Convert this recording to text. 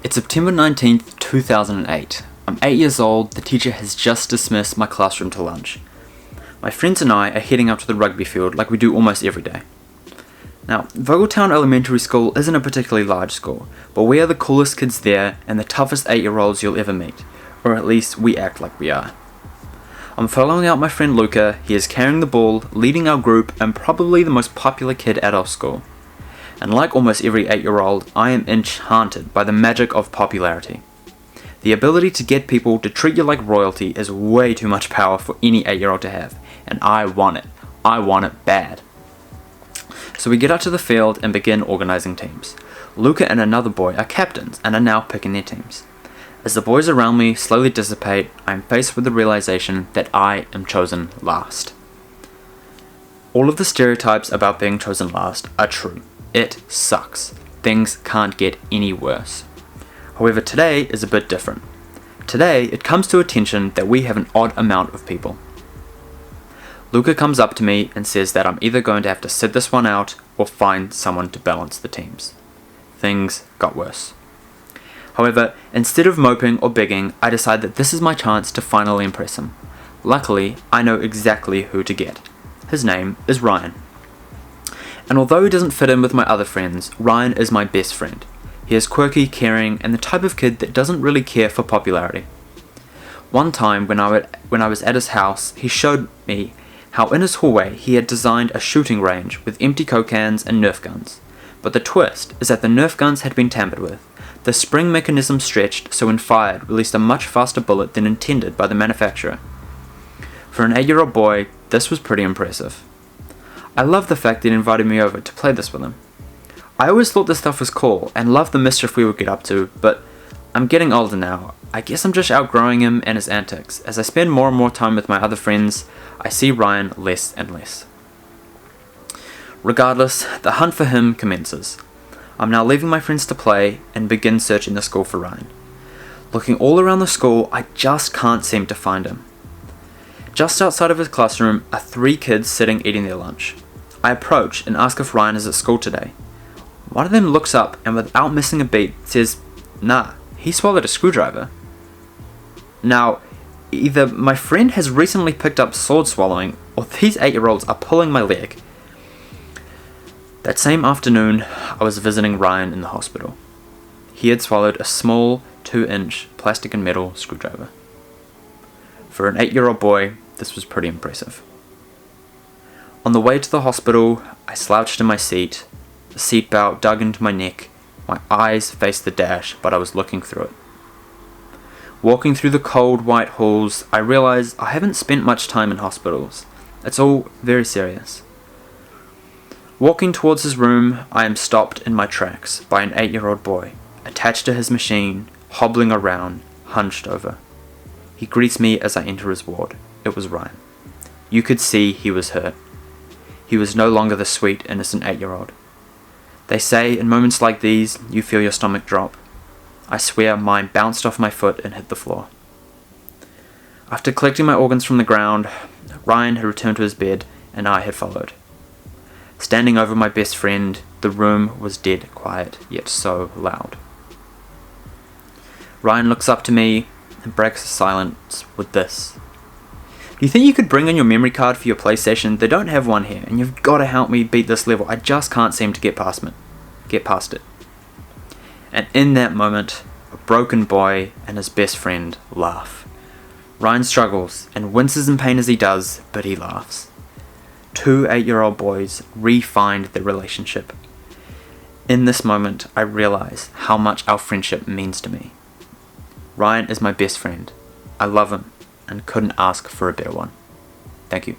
It's September 19th, 2008. I'm 8 years old, the teacher has just dismissed my classroom to lunch. My friends and I are heading up to the rugby field like we do almost every day. Now, Vogeltown Elementary School isn't a particularly large school, but we are the coolest kids there and the toughest 8-year-olds you'll ever meet, or at least we act like we are. I'm following out my friend Luca. He is carrying the ball, leading our group, and probably the most popular kid at our school. And like almost every 8-year-old, I am enchanted by the magic of popularity. The ability to get people to treat you like royalty is way too much power for any 8-year-old to have, and I want it. I want it bad. So we get out to the field and begin organising teams. Luca and another boy are captains and are now picking their teams. As the boys around me slowly dissipate, I am faced with the realization that I am chosen last. All of the stereotypes about being chosen last are true. It sucks. Things can't get any worse. However, today is a bit different. Today, it comes to attention that we have an odd amount of people. Luca comes up to me and says that I'm either going to have to sit this one out or find someone to balance the teams. Things got worse. However, instead of moping or begging, I decide that this is my chance to finally impress him. Luckily, I know exactly who to get. His name is Ryan. And although he doesn't fit in with my other friends, Ryan is my best friend. He is quirky, caring, and the type of kid that doesn't really care for popularity. One time when I was at his house, he showed me how in his hallway he had designed a shooting range with empty Coke cans and Nerf guns. But the twist is that the Nerf guns had been tampered with. The spring mechanism stretched so when fired released a much faster bullet than intended by the manufacturer. For an 8-year-old boy, this was pretty impressive. I love the fact that he invited me over to play this with him. I always thought this stuff was cool and loved the mischief we would get up to, but I'm getting older now. I guess I'm just outgrowing him and his antics. As I spend more and more time with my other friends, I see Ryan less and less. Regardless, the hunt for him commences. I'm now leaving my friends to play and begin searching the school for Ryan. Looking all around the school, I just can't seem to find him. Just outside of his classroom are 3 kids sitting eating their lunch. I approach and ask if Ryan is at school today. One of them looks up and without missing a beat says, "Nah, he swallowed a screwdriver." Now, either my friend has recently picked up sword swallowing or these 8-year-olds are pulling my leg. That same afternoon, I was visiting Ryan in the hospital. He had swallowed a small 2-inch plastic and metal screwdriver. For an 8-year-old boy, this was pretty impressive. On the way to the hospital, I slouched in my seat, the seatbelt dug into my neck, my eyes faced the dash, but I was looking through it. Walking through the cold white halls, I realized I haven't spent much time in hospitals. It's all very serious. Walking towards his room, I am stopped in my tracks by an 8-year-old boy, attached to his machine, hobbling around, hunched over. He greets me as I enter his ward. It was Ryan. You could see he was hurt. He was no longer the sweet, innocent 8-year-old. They say in moments like these, you feel your stomach drop. I swear mine bounced off my foot and hit the floor. After collecting my organs from the ground, Ryan had returned to his bed and I had followed. Standing over my best friend, the room was dead quiet, yet so loud. Ryan looks up to me and breaks the silence with this. "Do you think you could bring in your memory card for your PlayStation? They don't have one here, and you've got to help me beat this level. I just can't seem to get past it." And in that moment, a broken boy and his best friend laugh. Ryan struggles and winces in pain as he does, but he laughs. 2 8-year-old boys re-find their relationship. In this moment, I realize how much our friendship means to me. Ryan is my best friend. I love him and couldn't ask for a better one. Thank you.